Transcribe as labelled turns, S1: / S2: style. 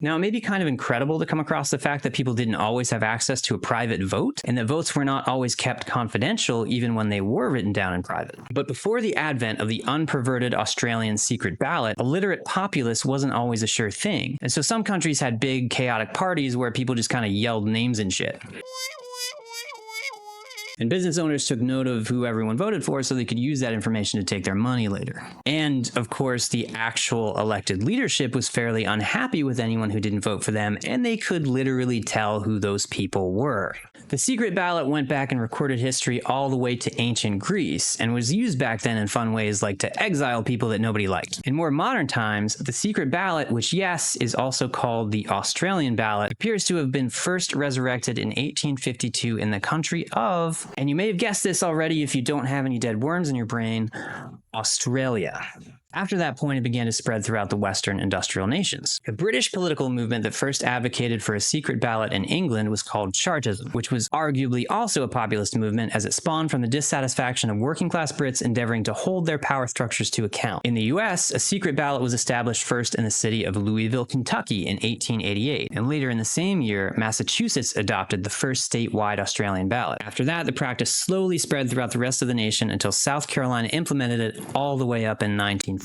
S1: Now, it may be kind of incredible to come across the fact that people didn't always have access to a private vote, and that votes were not always kept confidential even when they were written down in private. But before the advent of the unperverted Australian secret ballot, a literate populace wasn't always a sure thing. And so some countries had big, chaotic parties where people just kind of yelled names and shit. And business owners took note of who everyone voted for so they could use that information to take their money later. And, of course, the actual elected leadership was fairly unhappy with anyone who didn't vote for them, and they could literally tell who those people were. The secret ballot went back in recorded history all the way to ancient Greece, and was used back then in fun ways like to exile people that nobody liked. In more modern times, the secret ballot, which yes, is also called the Australian ballot, appears to have been first resurrected in 1852 in the country of, and you may have guessed this already if you don't have any dead worms in your brain, Australia. After that point, it began to spread throughout the Western industrial nations. The British political movement that first advocated for a secret ballot in England was called Chartism, which was arguably also a populist movement as it spawned from the dissatisfaction of working-class Brits endeavoring to hold their power structures to account. In the US, a secret ballot was established first in the city of Louisville, Kentucky in 1888, and later in the same year, Massachusetts adopted the first statewide Australian ballot. After that, the practice slowly spread throughout the rest of the nation until South Carolina implemented it all the way up in 1950.